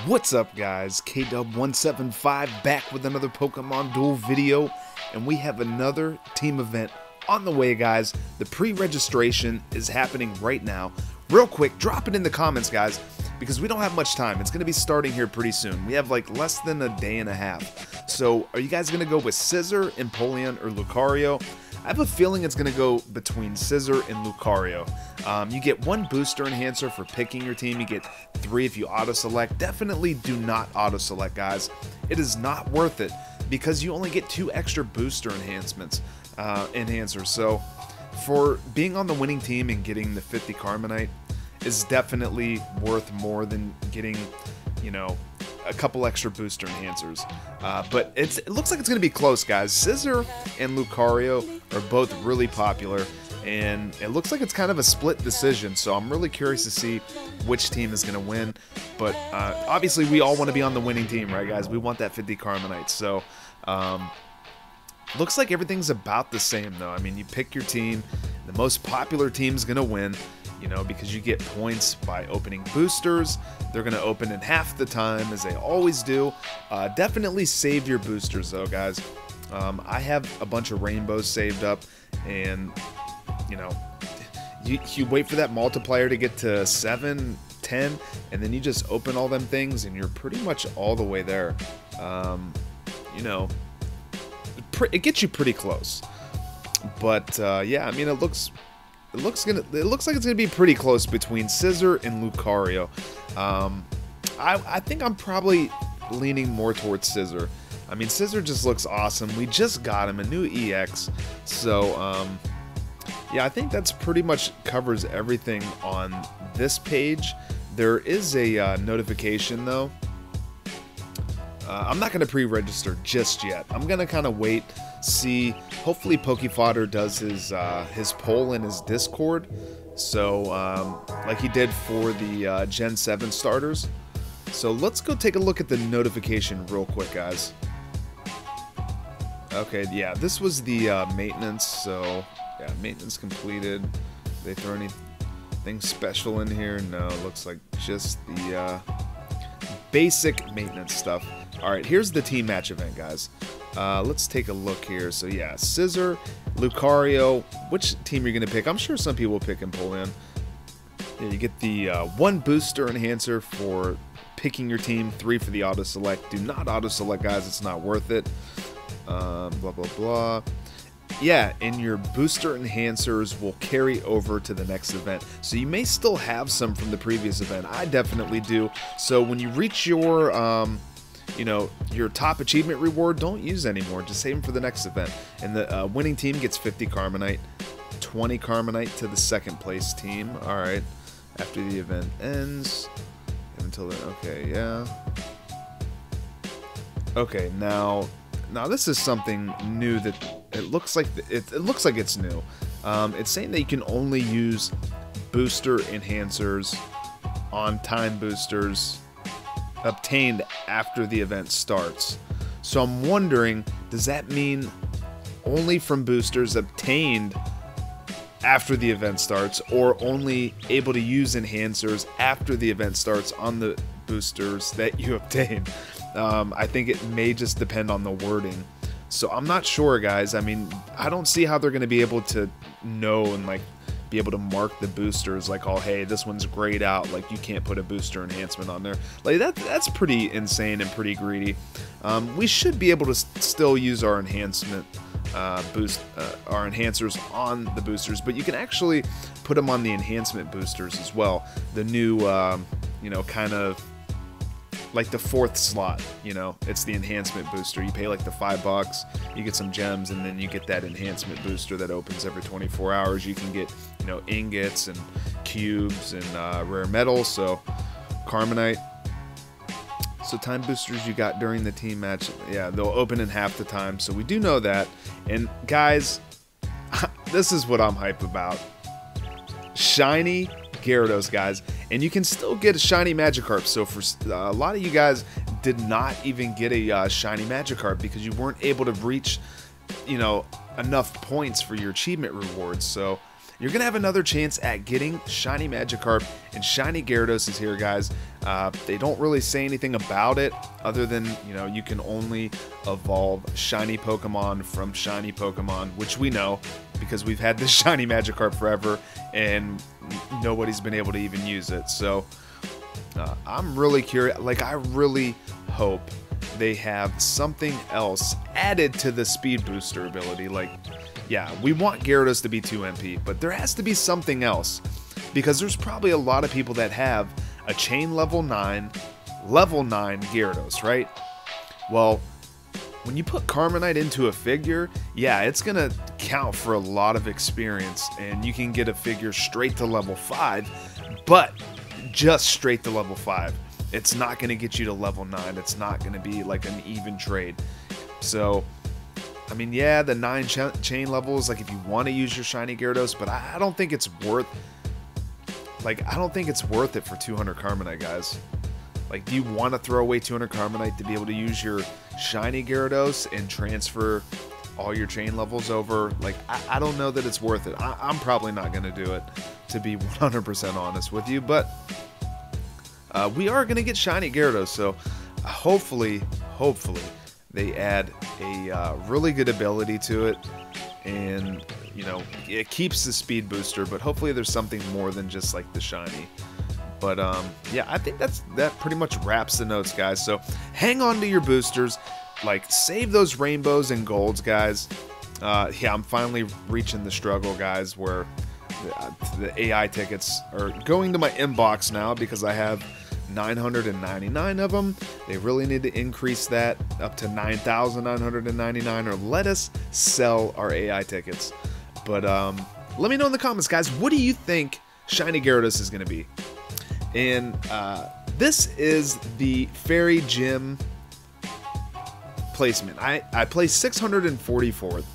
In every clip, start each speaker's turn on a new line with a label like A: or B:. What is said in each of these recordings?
A: What's up, guys? KDub175 back with another Pokemon Duel video, and we have another team event on the way, guys. The pre-registration is happening right now. Real quick, drop it in the comments, guys, because we don't have much time. It's going to be starting here pretty soon. We have like less than a day and a half. So are you guys going to go with Scizor, Empoleon, or Lucario? I have a feeling it's going to go between Scizor and Lucario. You get 1 booster enhancer for picking your team. You get 3 if you auto-select. Definitely do not auto-select, guys. It is not worth it because you only get 2 extra booster enhancers. So for being on the winning team and getting the 50 Carbonite is definitely worth more than getting, you know, a couple extra booster enhancers. But it looks like it's going to be close, guys. Scizor and Lucario are both really popular, and it looks like it's kind of a split decision, so I'm really curious to see which team is going to win. But obviously we all want to be on the winning team, right, guys? We want that 50 Carbonite. So looks like everything's about the same, though. I mean, you pick your team, the most popular team's going to win, you know, because you get points by opening boosters. They're going to open in half the time, as they always do. Definitely save your boosters, though, guys. I have a bunch of rainbows saved up, and, you know, you wait for that multiplier to get to 7, 10, and then you just open all them things, and you're pretty much all the way there. You know, it gets you pretty close. But, yeah, I mean, it looks like it's gonna be pretty close between Scizor and Lucario. I think I'm probably leaning more towards Scizor. I mean, Scizor just looks awesome. We just got him a new EX, so yeah, I think that's pretty much covers everything on this page. There is a notification, though. I'm not gonna pre-register just yet. I'm gonna kind of wait, see. Hopefully Pokefodder does his poll in his Discord, so like he did for the Gen 7 starters. So let's go take a look at the notification real quick, guys. Okay, yeah, this was the maintenance, so yeah, maintenance completed. They throw anything special in here? No, it looks like just the basic maintenance stuff. Alright, here's the team match event, guys. Let's take a look here. So yeah, Scizor, Lucario. Which team you're gonna pick? I'm sure some people will pick Empoleon. Yeah, you get the 1 booster enhancer for picking your team, 3 for the auto select. Do not auto select, guys. It's not worth it. Blah blah blah. Yeah, and your booster enhancers will carry over to the next event. So you may still have some from the previous event. I definitely do. So when you reach your you know, your top achievement reward, don't use anymore. Just save them for the next event. And the winning team gets 50 Carbonite, 20 Carbonite to the second place team. Alright, after the event ends. Until then, okay, yeah. Okay, now this is something new that it looks like it looks like it's new. It's saying that you can only use booster enhancers on time boosters obtained after the event starts. So I'm wondering, does that mean only from boosters obtained after the event starts, or only able to use enhancers after the event starts on the boosters that you obtain? I think it may just depend on the wording. So I'm not sure, guys. I mean, I don't see how they're going to be able to know and like be able to mark the boosters like, oh hey, this one's grayed out, like you can't put a booster enhancement on there. Like that's pretty insane and pretty greedy. We should be able to still use our enhancement our enhancers on the boosters, but you can actually put them on the enhancement boosters as well. The new you know, kind of like the 4th slot, you know, it's the enhancement booster. You pay like the $5, you get some gems, and then you get that enhancement booster that opens every 24 hours. You can get, you know, ingots and cubes and rare metals, so Carbonite. So time boosters you got during the team match, yeah, they'll open in half the time, so we do know that. And guys, this is what I'm hyped about. Shiny Gyarados, guys, and you can still get a shiny magikarp. So for a lot of you guys did not even get a shiny magikarp because you weren't able to reach, you know, enough points for your achievement rewards. So you're going to have another chance at getting shiny Magikarp, and shiny Gyarados is here, guys. They don't really say anything about it other than, you know, you can only evolve shiny Pokemon from shiny Pokemon, which we know because we've had this shiny Magikarp forever and nobody's been able to even use it. So I'm really curious. Like, I really hope they have something else added to the speed booster ability. Like, yeah, we want Gyarados to be 2 MP, but there has to be something else, because there's probably a lot of people that have a chain level 9 Gyarados, right? Well, when you put Carmonite into a figure, yeah, it's gonna count for a lot of experience, and you can get a figure straight to level 5, but just straight to level 5. It's not gonna get you to level 9. It's not gonna be like an even trade. So, I mean, yeah, the 9 chain levels, like if you want to use your shiny Gyarados, but I don't think it's worth, like, I don't think it's worth it for 200 Carmonite, guys. Like, do you want to throw away 200 Carmonite to be able to use your shiny Gyarados and transfer all your chain levels over? Like, I don't know that it's worth it. I'm probably not going to do it, to be 100% honest with you, but we are going to get shiny Gyarados, so hopefully they add a really good ability to it, and, you know, it keeps the speed booster, but hopefully there's something more than just like the shiny. But yeah, I think that pretty much wraps the notes, guys. So hang on to your boosters, like save those rainbows and golds, guys. Yeah, I'm finally reaching the struggle, guys, where the AI tickets are going to my inbox now because I have 999 of them. They really need to increase that up to 9,999, or let us sell our AI tickets. But let me know in the comments, guys, what do you think shiny Gyarados is going to be? And this is the Fairy Gym placement. I placed 644th.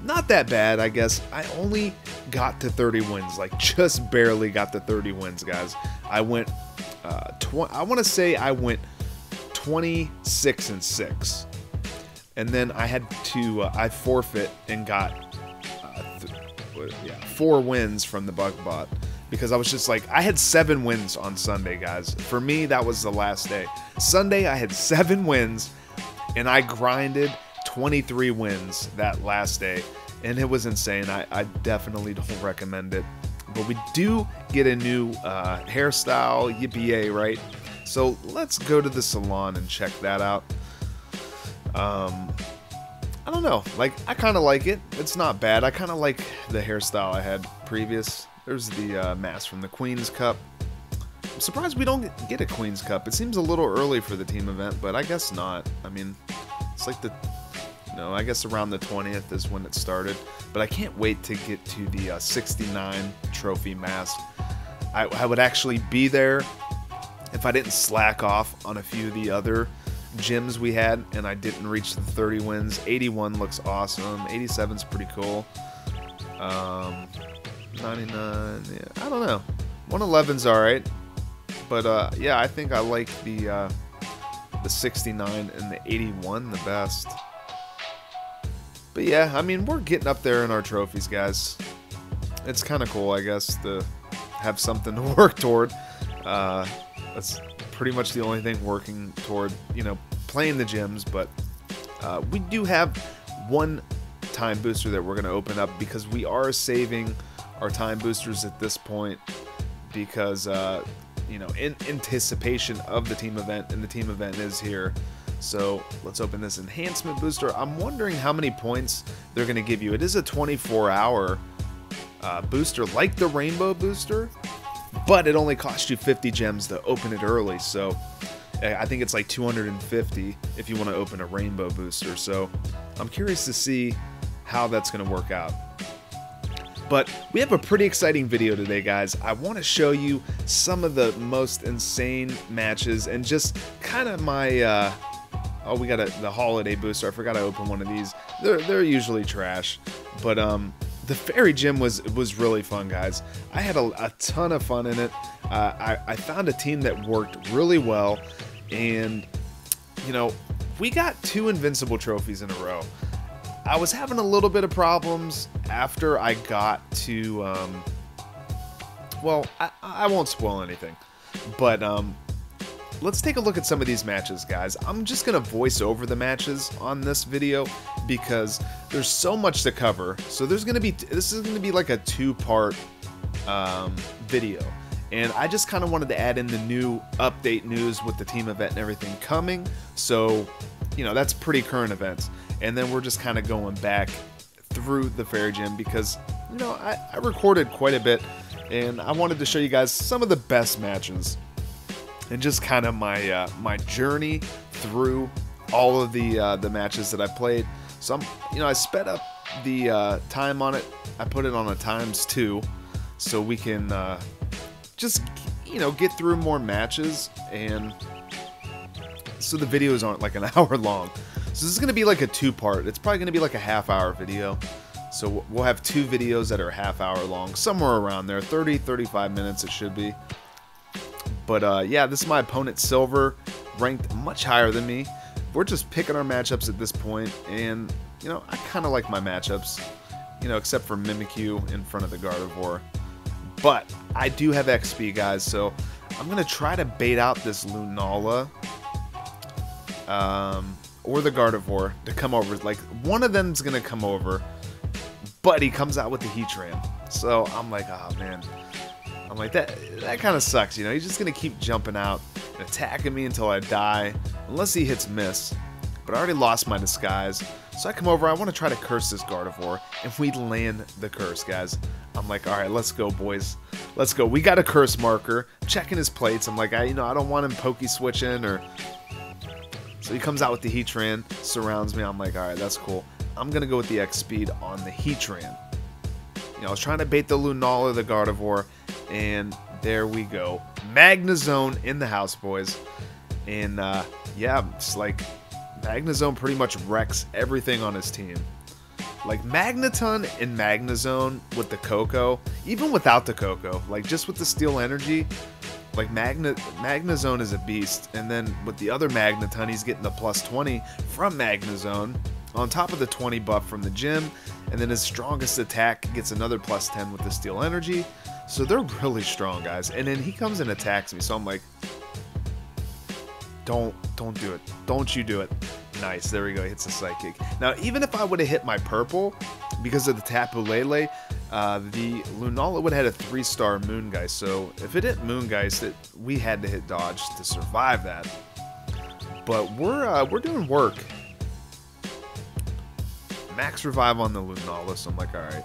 A: Not that bad, I guess. I only got to 30 wins, like just barely got to 30 wins, guys. I went I want to say I went 26-6, and then I had to I forfeit and got 4 wins from the bug bot, because I was just like, I had 7 wins on Sunday, guys. For me, that was the last day. Sunday, I had 7 wins, and I grinded 23 wins that last day, and it was insane. I definitely don't recommend it. But we do get a new hairstyle, yippee-yay, right? So let's go to the salon and check that out. I don't know. Like, I kind of like it. It's not bad. I kind of like the hairstyle I had previous. There's the mask from the Queen's Cup. I'm surprised we don't get a Queen's Cup. It seems a little early for the team event, but I guess not. I mean, it's like the... No, I guess around the 20th is when it started. But I can't wait to get to the 69 trophy mask. I would actually be there if I didn't slack off on a few of the other gyms we had and I didn't reach the 30 wins. 81 looks awesome. 87's pretty cool. 99, yeah, I don't know. 111's alright. But yeah, I think I like the 69 and the 81 the best. But yeah, I mean, we're getting up there in our trophies, guys. It's kind of cool, I guess, to have something to work toward. That's pretty much the only thing working toward, you know, playing the gyms. But we do have one time booster that we're going to open up, because we are saving our time boosters at this point, because, you know, in anticipation of the team event, and the team event is here. So let's open this enhancement booster. I'm wondering how many points they're going to give you. It is a 24-hour booster like the rainbow booster, but it only costs you 50 gems to open it early. So I think it's like 250 if you want to open a rainbow booster. So I'm curious to see how that's going to work out. But we have a pretty exciting video today, guys. I want to show you some of the most insane matches and just kind of my... oh, we got the holiday booster. I forgot I opened one of these. They're usually trash, but the Fairy Gym was really fun, guys. I had a ton of fun in it. I found a team that worked really well, and you know, we got 2 invincible trophies in a row. I was having a little bit of problems after I got to, well, I won't spoil anything, but let's take a look at some of these matches, guys. I'm just going to voice over the matches on this video because there's so much to cover. So this is going to be like a two-part video. And I just kind of wanted to add in the new update news with the team event and everything coming. So, you know, that's pretty current events. And then we're just kind of going back through the Fairy Gym because, you know, I recorded quite a bit. And I wanted to show you guys some of the best matches. And just kind of my my journey through all of the matches that I played. So I sped up the time on it. I put it on a ×2 so we can just, you know, get through more matches, and so the videos aren't like an hour long. So this is going to be like a two-part. It's probably going to be like a half-hour video. So we'll have two videos that are half-hour long, somewhere around there, 30-35 minutes it should be. But yeah, this is my opponent, Silver, ranked much higher than me. We're just picking our matchups at this point, and you know, I kind of like my matchups, you know, except for Mimikyu in front of the Gardevoir. But I do have XP, guys, so I'm going to try to bait out this Lunala or the Gardevoir to come over. Like, one of them's going to come over, but he comes out with the Heatran. So I'm like, oh, man. I'm like, that kind of sucks, you know? He's just going to keep jumping out and attacking me until I die, unless he hits miss. But I already lost my disguise. So I come over, I want to try to curse this Gardevoir, and we land the curse, guys. I'm like, alright, let's go, boys. Let's go. We got a curse marker. Checking his plates. I'm like, I don't want him pokey switching or... So he comes out with the Heatran, surrounds me. I'm like, alright, that's cool. I'm going to go with the X speed on the Heatran. You know, I was trying to bait the Lunala, the Gardevoir, and there we go. Magnezone in the house, boys. And, yeah, it's like... Magnezone pretty much wrecks everything on his team. Like, Magneton and Magnezone with the Coco, even without the Coco, like, just with the Steel Energy, like, Magnezone is a beast. And then with the other Magneton, he's getting the +20 from Magnezone, on top of the 20 buff from the gym, and then his strongest attack gets another +10 with the Steel Energy. So they're really strong, guys. And then he comes and attacks me, so I'm like, Don't do it. Don't you do it. Nice. There we go. He hits a Psychic. Now, even if I would have hit my purple because of the Tapu Lele, the Lunala would have had a 3-star Moongeist. So if it hit Moongeist, we had to hit Dodge to survive that. But we're doing work. Max Revive on the Lunala. So I'm like, all right.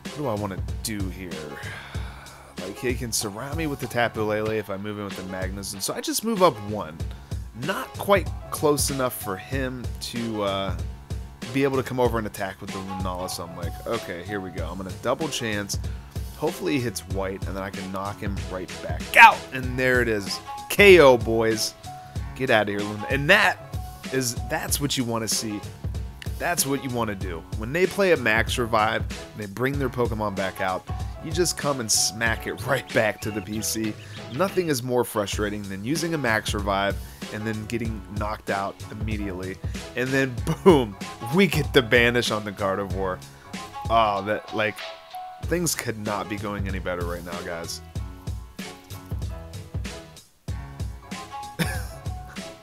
A: What do I want to do here? Like, he can surround me with the Tapu Lele if I move in with the Magnezone. So I just move up 1. Not quite close enough for him to be able to come over and attack with the Lunala. So I'm like, okay, here we go. I'm going to double chance. Hopefully he hits white, and then I can knock him right back out. And there it is. KO, boys. Get out of here, Luna. And that's what you want to see. That's what you want to do. When they play a Max Revive, and they bring their Pokemon back out, you just come and smack it right back to the PC. Nothing is more frustrating than using a Max Revive and then getting knocked out immediately. And then, boom, we get the Banish on the Gardevoir. Oh, that, like, things could not be going any better right now, guys.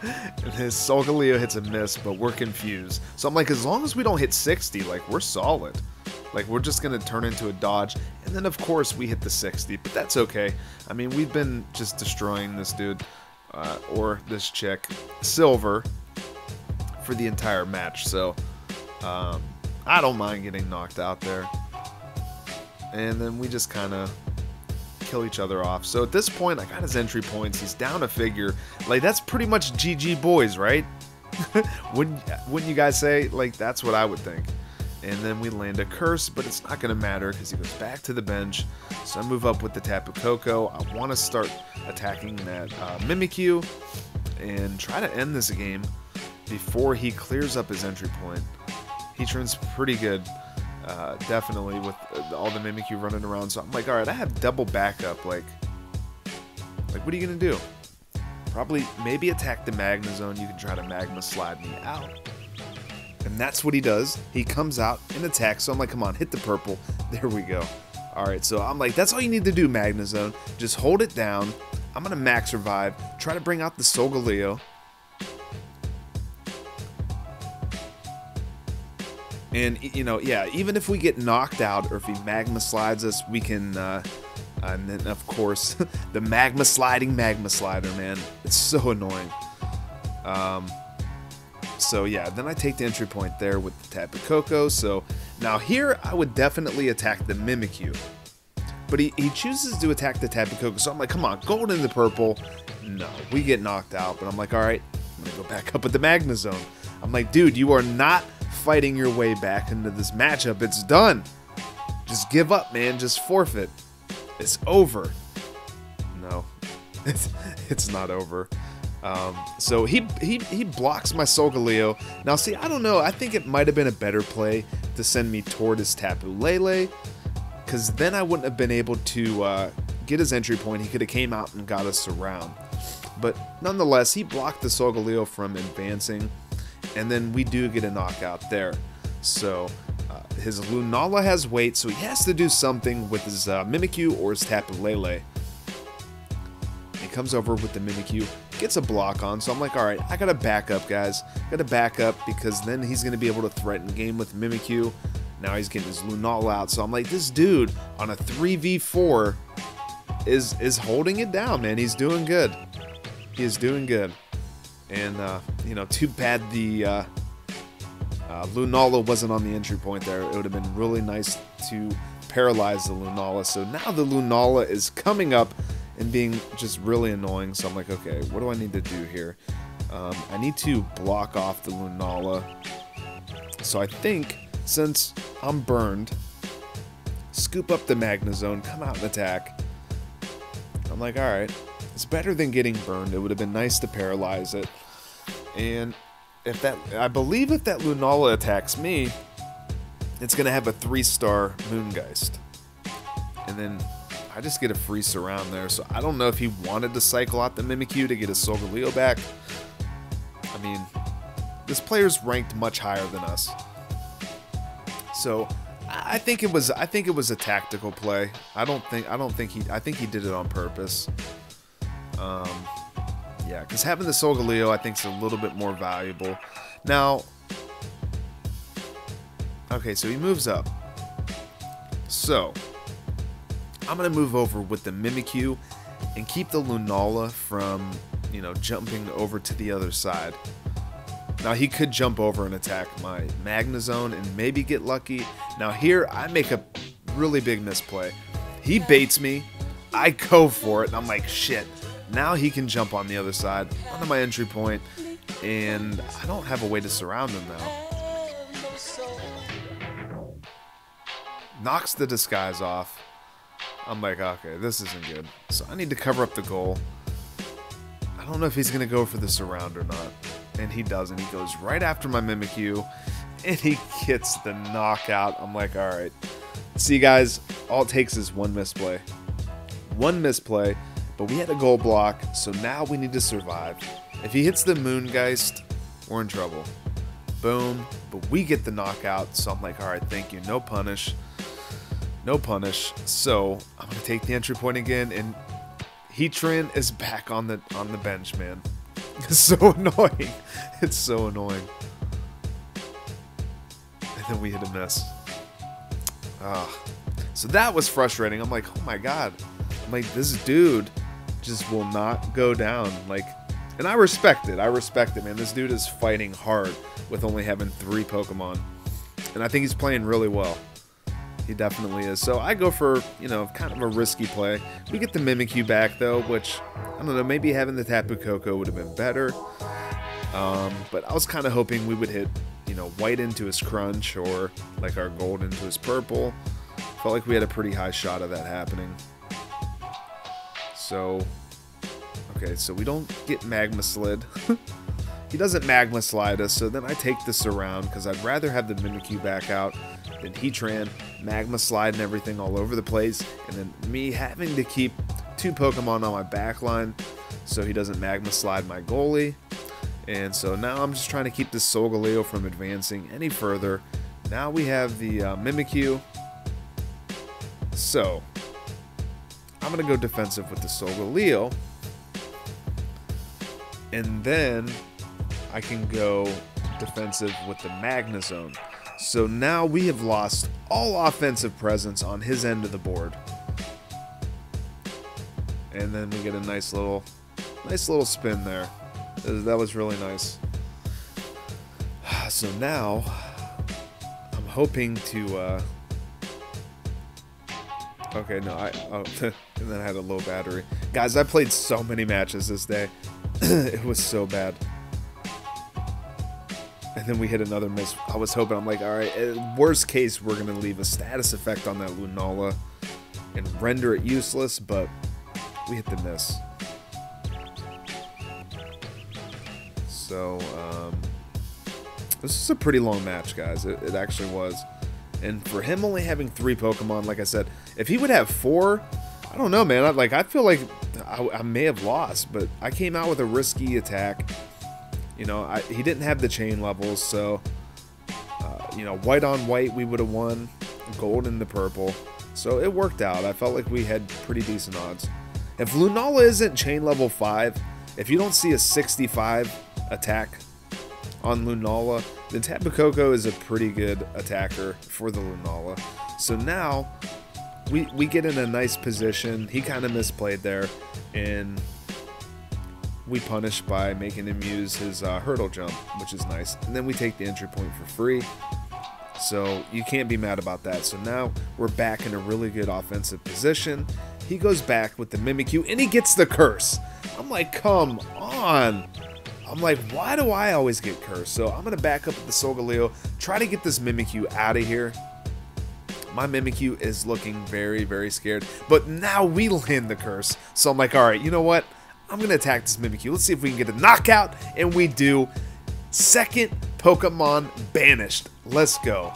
A: And his Solgaleo hits a miss, but we're confused. So I'm like, as long as we don't hit 60, like, we're solid. Like, we're just going to turn into a dodge. And then, of course, we hit the 60. But that's okay. I mean, we've been just destroying this dude, or this chick, Silver, for the entire match. So, I don't mind getting knocked out there. And then we just kind of kill each other off. So at this point, I got his entry points. He's down a figure. Like, that's pretty much GG boys, right? Wouldn't you guys say? Like, that's what I would think. And then we land a curse, but it's not going to matter because he goes back to the bench. So I move up with the Tapu Koko. I want to start attacking that Mimikyu and try to end this game before he clears up his entry point. He turns pretty good, definitely, with all the Mimikyu running around. So I'm like, all right, I have double backup. Like what are you going to do? Probably, maybe attack the Magnezone. You can try to Magma Slide me out. And And that's what he does. He comes out and attacks. So I'm like, come on, hit the purple. There we go. Alright, so I'm like, that's all you need to do, Magnezone. Just hold it down. I'm going to max revive. Try to bring out the Solgaleo. And, you know, yeah, even if we get knocked out or if he Magma Slides us, we can, and then, of course, the Magma Sliding Magma Slider, man. It's so annoying. So, yeah, then I take the entry point there with the Tapu Koko. So, now here, I would definitely attack the Mimikyu. But he chooses to attack the Tapu Koko. So, I'm like, come on, gold in the purple. No, we get knocked out. But I'm like, all right, I'm going to go back up with the Magnezone. I'm like, dude, you are not fighting your way back into this matchup. It's done. Just give up, man. Just forfeit. It's over. No, it's not over. So he blocks my Solgaleo. Now, see, I don't know. I think it might have been a better play to send me toward his Tapu Lele, because then I wouldn't have been able to get his entry point. He could have came out and got us around. But nonetheless, he blocked the Solgaleo from advancing. And then we do get a knockout there. So his Lunala has weight, so he has to do something with his Mimikyu or his Tapu Lele. He comes over with the Mimikyu, gets a block on, so I'm like, alright, I gotta back up, guys. Gotta back up, because then he's gonna be able to threaten game with Mimikyu. Now he's getting his Lunala out, so I'm like, this dude on a 3v4 is holding it down, man. He's doing good. He is doing good. And, you know, too bad the Lunala wasn't on the entry point there. It would have been really nice to paralyze the Lunala. So now the Lunala is coming up and being just really annoying. So I'm like, okay, what do I need to do here? I need to block off the Lunala. So I think, since I'm burned, scoop up the Magnezone, come out and attack. I'm like, alright. It's better than getting burned. It would have been nice to paralyze it. And if that, I believe if that Lunala attacks me, it's going to have a 3-star Moongeist. And then I just get a free surround there. So I don't know if he wanted to cycle out the Mimikyu to get his Solgaleo back. I mean, this player's ranked much higher than us. So I think it was a tactical play. I think he did it on purpose. Yeah, because having the Solgaleo, I think, is a little bit more valuable. Now, okay, so he moves up. So, I'm going to move over with the Mimikyu and keep the Lunala from, you know, jumping over to the other side. Now, he could jump over and attack my Magnezone and maybe get lucky. Now, here, I make a really big misplay. He baits me. I go for it, and I'm like, shit. Now he can jump on the other side, onto my entry point, and I don't have a way to surround him now. Knocks the disguise off. I'm like, okay, this isn't good. So I need to cover up the goal. I don't know if he's going to go for the surround or not. And he doesn't. He goes right after my Mimikyu, and he gets the knockout. I'm like, alright. See, guys, all it takes is one misplay. One misplay. But we had a goal block, so now we need to survive. If he hits the Moongeist, we're in trouble. Boom. But we get the knockout, so I'm like, alright, thank you. No punish. No punish. So, I'm going to take the entry point again, and Heatran is back on the bench, man. It's so annoying. It's so annoying. And then we hit a miss. So that was frustrating. I'm like, oh my god. I'm like, this dude just will not go down. Like, and I respect it. I respect it, man. This dude is fighting hard with only having 3 Pokemon. And I think he's playing really well. He definitely is. So I go for, you know, kind of a risky play. We get the Mimikyu back, though, which, I don't know, maybe having the Tapu Koko would have been better. But I was kind of hoping we would hit, you know, white into his crunch or, like, our gold into his purple. Felt like we had a pretty high shot of that happening. So, okay, so we don't get Magma Slid. He doesn't Magma Slide us, so then I take the surround, because I'd rather have the Mimikyu back out than Heatran, Magma Slide and everything all over the place, and then me having to keep 2 Pokemon on my back line so he doesn't Magma Slide my goalie. And so now I'm just trying to keep this Solgaleo from advancing any further. Now we have the Mimikyu. So I'm going to go defensive with the Solgaleo. And then I can go defensive with the Magnezone. So now we have lost all offensive presence on his end of the board. And then we get a nice little spin there. That was really nice. So now I'm hoping to okay, no, and then I had a low battery. Guys, I played so many matches this day. It was so bad. And then we hit another miss. I was hoping, I'm like, alright, worst case, we're going to leave a status effect on that Lunala and render it useless, but we hit the miss. So, this is a pretty long match, guys. It actually was. And for him only having 3 Pokemon, like I said, if he would have 4, I don't know, man. I feel like I may have lost, but I came out with a risky attack. You know, he didn't have the chain levels, so, you know, white on white, we would have won. Gold into purple. So it worked out. I felt like we had pretty decent odds. If Lunala isn't chain level 5, if you don't see a 65 attack on Lunala, then Tapu Koko is a pretty good attacker for the Lunala. So now we get in a nice position. He kind of misplayed there, and we punish by making him use his hurdle jump, which is nice. And then we take the entry point for free. So you can't be mad about that. So now we're back in a really good offensive position. He goes back with the Mimikyu, and he gets the curse. I'm like, come on. I'm like, why do I always get cursed? So I'm going to back up with the Solgaleo, try to get this Mimikyu out of here. My Mimikyu is looking very, very scared. But now we land the curse. So I'm like, all right, you know what? I'm going to attack this Mimikyu. Let's see if we can get a knockout. And we do. Second Pokemon banished. Let's go.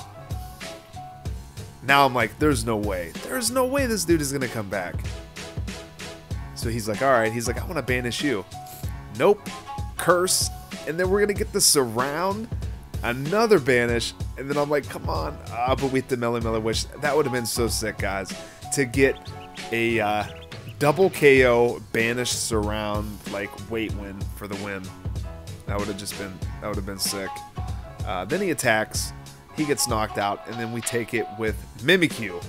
A: Now I'm like, there's no way. There's no way this dude is going to come back. So he's like, all right. He's like, I want to banish you. Nope. Curse. And then we're going to get the Surround. Another banish. And then I'm like, come on. But with the Melemele Wish. That would have been so sick, guys. To get a double KO, banish, Surround, like, weight win for the win. That would have been sick. Then he attacks. He gets knocked out. And then we take it with Mimikyu.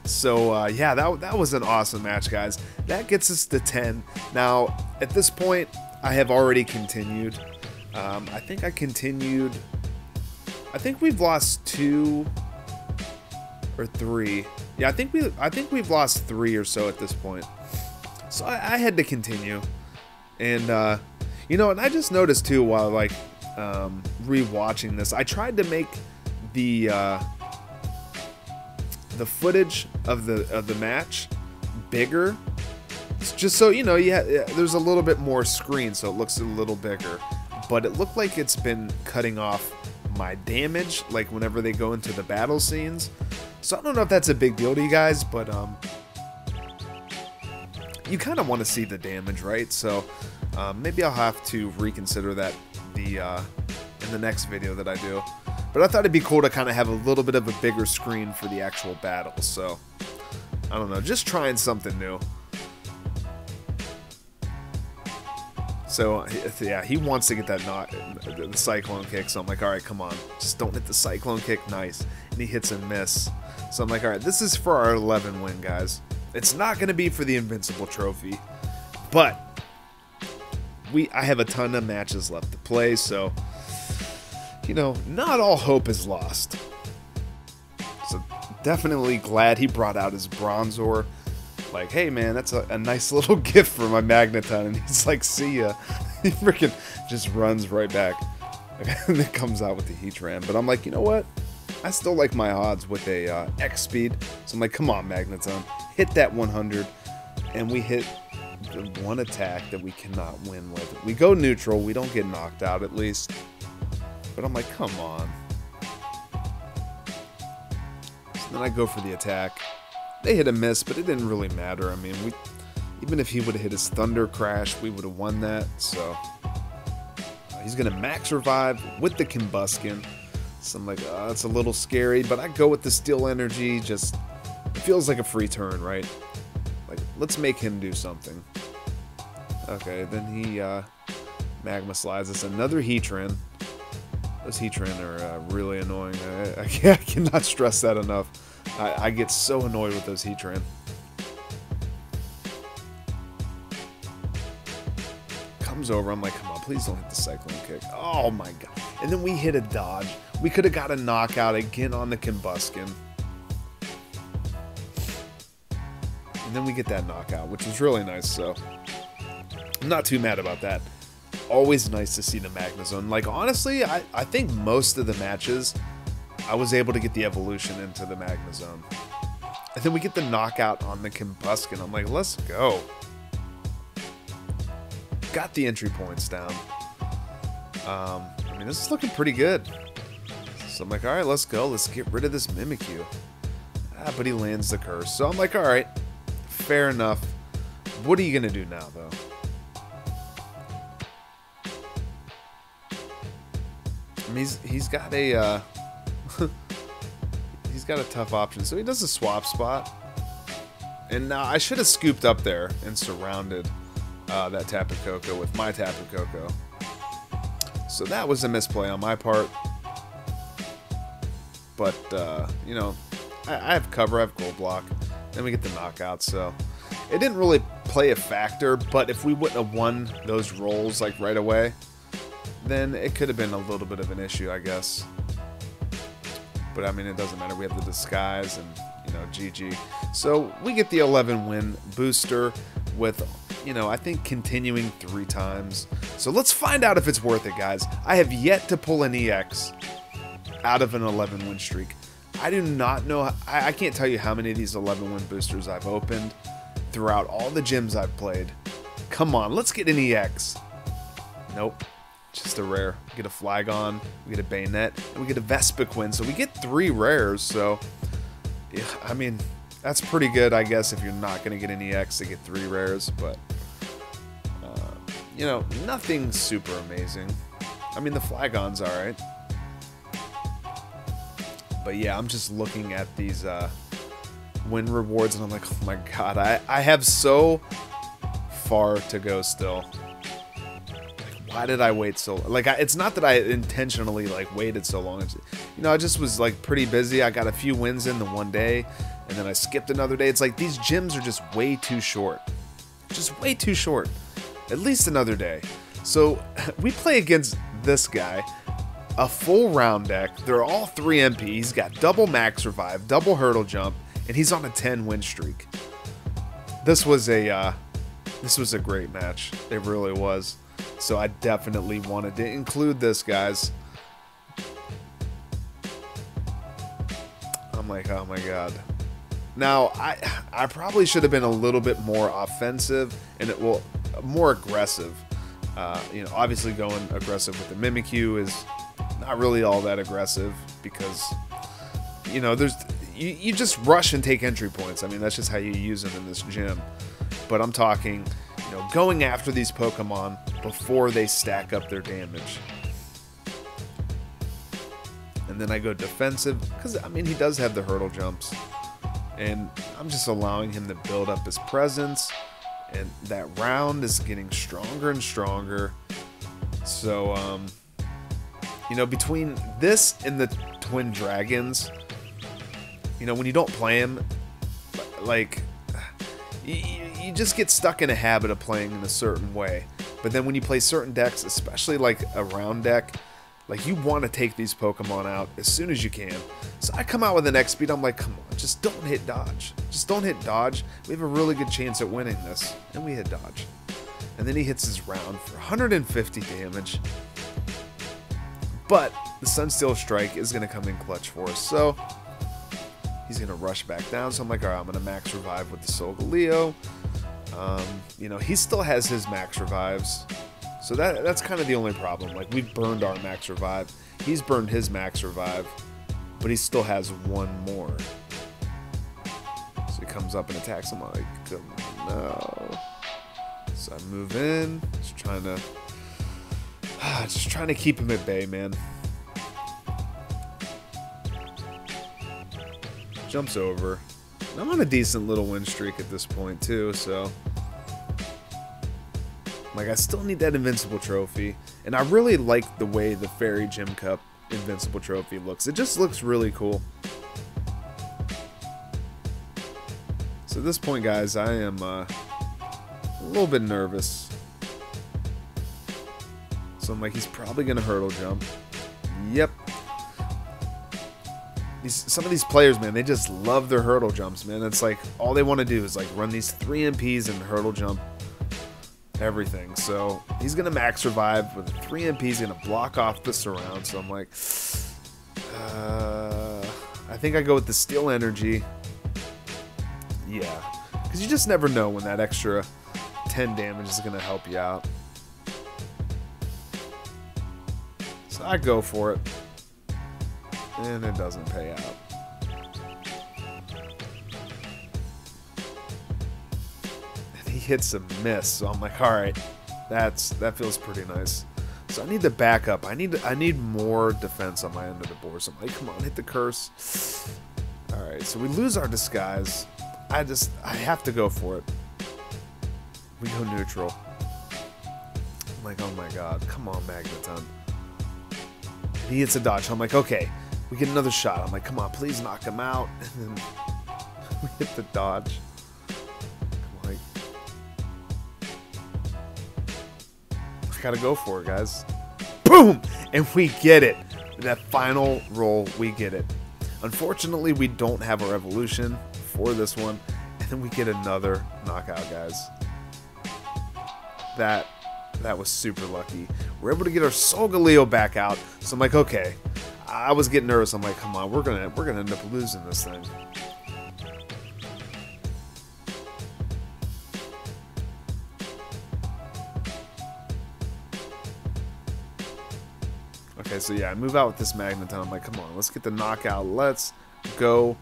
A: So, yeah, that was an awesome match, guys. That gets us to 10. Now, at this point, I have already continued. I think I continued. I think we've lost 2 or 3. Yeah, I think we've lost 3 or so at this point. So I had to continue. And you know, and I just noticed too while like rewatching this, I tried to make the footage of the match bigger, just so you know, there's a little bit more screen, so it looks a little bigger. But it looked like it's been cutting off my damage, like whenever they go into the battle scenes. So I don't know if that's a big deal to you guys, but you kind of want to see the damage, right? So maybe I'll have to reconsider that in the next video that I do. But I thought it'd be cool to kind of have a little bit of a bigger screen for the actual battle. So I don't know, just trying something new. So yeah, he wants to get that the Cyclone kick. So I'm like, all right, come on, just don't hit the Cyclone kick. Nice. And he hits and miss. So I'm like, all right, this is for our 11 win, guys. It's not going to be for the Invincible Trophy, but I have a ton of matches left to play, so, you know, not all hope is lost. So definitely glad he brought out his Bronzor. Like, hey man, that's a nice little gift for my Magneton. And he's like, see ya. He freaking just runs right back. And then comes out with the Heatran. But I'm like, you know what? I still like my odds with a X speed. So I'm like, come on, Magneton. Hit that 100. And we hit the one attack that we cannot win with. We go neutral. We don't get knocked out at least. But I'm like, come on. So then I go for the attack. They hit a miss, but it didn't really matter. I mean, even if he would have hit his Thunder Crash, we would have won that. So He's going to max revive with the Combuskin. So I'm like, oh, that's a little scary, but I go with the Steel Energy. Just, it feels like a free turn, right? Like, let's make him do something. Okay, then he Magma Slides us. Another Heatran. Those Heatran are really annoying. I cannot stress that enough. I get so annoyed with those Heatran. Comes over, I'm like, come on, please don't hit the Cyclone Kick. Oh my god. And then we hit a dodge. We could have got a knockout again on the Combuskin. And then we get that knockout, which was really nice, so I'm not too mad about that. Always nice to see the Magnezone. Like, honestly, I think most of the matches, I was able to get the evolution into the Magnezone. And then we get the knockout on the Combuskin. I'm like, let's go. Got the entry points down. I mean, this is looking pretty good. So I'm like, all right, let's go. Let's get rid of this Mimikyu. Ah, but he lands the curse. So I'm like, all right, fair enough. What are you going to do now, though? I mean, he's got a he's got a tough option. So he does a swap spot, and now I should have scooped up there and surrounded that Tapu Koko with my Tapu Koko. So that was a misplay on my part. But you know, I have cover, I have gold block. Then we get the knockout. So it didn't really play a factor. But if we wouldn't have won those rolls like right away, then it could have been a little bit of an issue, I guess. But I mean, it doesn't matter. We have the disguise and, you know, GG. So we get the 11-win booster with, you know, I think continuing 3 times. So let's find out if it's worth it, guys. I have yet to pull an EX out of an 11-win streak. I do not know. I can't tell you how many of these 11-win boosters I've opened throughout all the gyms I've played. Come on, let's get an EX. Nope. Just a rare. We get a Flygon, we get a Bayonet, and we get a Vespiquen. So we get 3 rares. So, yeah, I mean, that's pretty good, I guess, if you're not going to get an EX to get 3 rares. But, you know, nothing super amazing. I mean, the Flygon's alright. But yeah, I'm just looking at these win rewards, and I'm like, oh my god, I have so far to go still. Why did I wait so long? Like, it's not that I intentionally, like, waited so long. It's, you know, I just was, like, pretty busy. I got a few wins in the one day, and then I skipped another day. It's like these gyms are just way too short. Just way too short. At least another day. So, we play against this guy. A full round deck. They're all 3 MP. He's got double max revive, double hurdle jump, and he's on a 10-win streak. This was a great match. It really was. So I definitely wanted to include this, guys. I'm like, oh my god. Now, I probably should have been a little bit more offensive and more aggressive. You know, obviously going aggressive with the Mimikyu is not really all that aggressive because, you know, you just rush and take entry points. I mean, that's just how you use them in this gym. But I'm talking, you know, going after these Pokemon before they stack up their damage. And then I go defensive because, I mean, he does have the hurdle jumps. And I'm just allowing him to build up his presence. And that round is getting stronger and stronger. So, you know, between this and the Twin Dragons, you know, when you don't play him, like, you just get stuck in a habit of playing in a certain way. But then when you play certain decks, especially like a round deck, like, you want to take these Pokemon out as soon as you can. So I come out with an X speed. I'm like, come on, just don't hit dodge. Just don't hit dodge. We have a really good chance at winning this. And we hit dodge. And then he hits his round for 150 damage. But the Sunsteel Strike is going to come in clutch for us. So he's going to rush back down. So I'm like, all right, I'm going to max revive with the Solgaleo. You know, he still has his max revives. So that's kind of the only problem. Like, we've burned our max revive. He's burned his max revive, but he still has one more. So he comes up and attacks him. I'm like, no. So I move in, just trying to Just trying to keep him at bay, man. Jumps over. I'm on a decent little win streak at this point, too, so... Like, I still need that Invincible Trophy. And I really like the way the Fairy Gym Cup Invincible Trophy looks. It just looks really cool. So at this point, guys, I am a little bit nervous. So I'm like, he's probably going to hurdle jump. Yep. Some of these players, man, they just love their hurdle jumps, man. It's like all they want to do is like run these 3 MPs and hurdle jump everything. So he's going to max revive with 3 MPs. He's going to block off the surround. So I'm like, I think I go with the Steel Energy. Yeah, because you just never know when that extra 10 damage is going to help you out. So I go for it. And it doesn't pay out. And he hits a miss, so I'm like, alright, that feels pretty nice. So I need to back up. I need more defense on my end of the board. So I'm like, come on, hit the curse. Alright, so we lose our disguise. I have to go for it. We go neutral. I'm like, oh my god, come on, Magneton. He hits a dodge. I'm like, okay. We get another shot. I'm like, come on, please knock him out. And then we hit the dodge. I'm like, I gotta go for it, guys. Boom! And we get it. In that final roll, we get it. Unfortunately, we don't have our evolution for this one. And then we get another knockout, guys. That was super lucky. We're able to get our Solgaleo back out. So I'm like, okay. I was getting nervous. I'm like, come on, we're gonna end up losing this thing. Okay, so yeah, I move out with this Magneton. I'm like, come on, let's get the knockout. Let's go.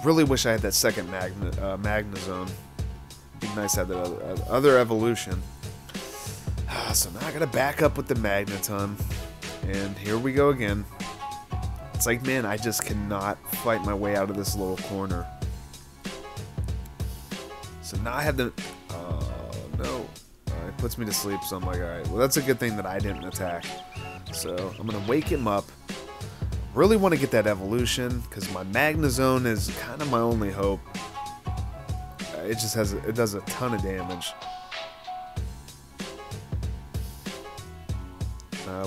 A: Really wish I had that second Magnezone. It'd be nice to have that other evolution. So now I gotta back up with the Magneton. And here we go again. It's like, man, I just cannot fight my way out of this little corner. So now I have the... no. It puts me to sleep, so I'm like, alright. Well, that's a good thing that I didn't attack. So I'm going to wake him up. Really want to get that evolution, because my Magnezone is kind of my only hope. It just has... It does a ton of damage.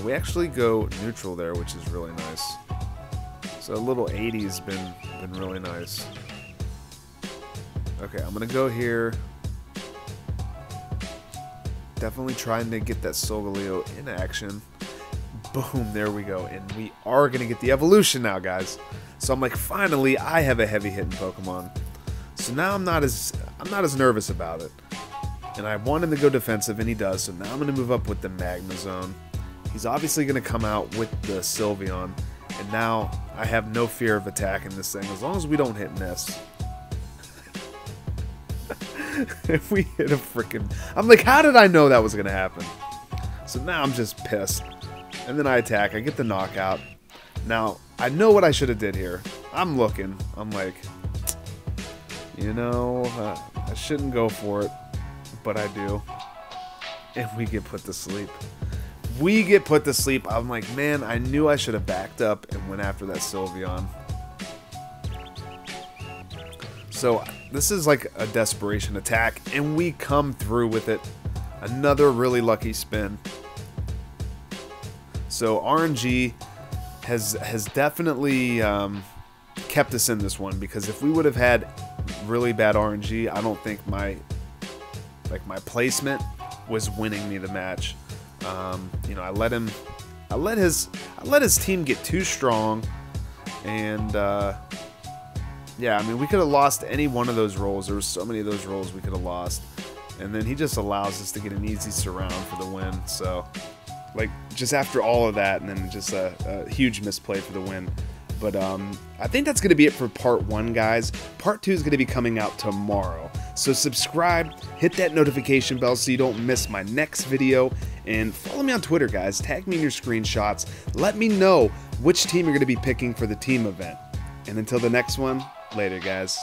A: We actually go neutral there, which is really nice. So a little 80's been really nice. Okay, I'm gonna go here. Definitely trying to get that Solgaleo in action. Boom, there we go. And we are gonna get the evolution now, guys. So I'm like, finally, I have a heavy hitting Pokemon. So now I'm not as nervous about it. And I want him to go defensive, and he does. So now I'm gonna move up with the Magnezone. He's obviously going to come out with the Sylveon, and now I have no fear of attacking this thing as long as we don't hit miss. If we hit a freaking... I'm like, how did I know that was going to happen? So now I'm just pissed. And then I attack. I get the knockout. Now, I know what I should have did here. I'm looking. I'm like, you know, I shouldn't go for it, but I do. And we get put to sleep. We get put to sleep. I'm like, man, I knew I should have backed up and went after that Sylveon. So this is like a desperation attack, and we come through with it. Another really lucky spin. So RNG has definitely kept us in this one, because if we would have had really bad RNG, I don't think my placement was winning me the match. You know, I let his team get too strong, and yeah, I mean, we could have lost any one of those rolls. There were so many of those rolls we could have lost, and then he just allows us to get an easy surround for the win. So, like, just after all of that, and then just a huge misplay for the win. But I think that's going to be it for part 1, guys. Part 2 is going to be coming out tomorrow. So subscribe, hit that notification bell so you don't miss my next video, and follow me on Twitter, guys. Tag me in your screenshots. Let me know which team you're going to be picking for the team event. And until the next one, later, guys.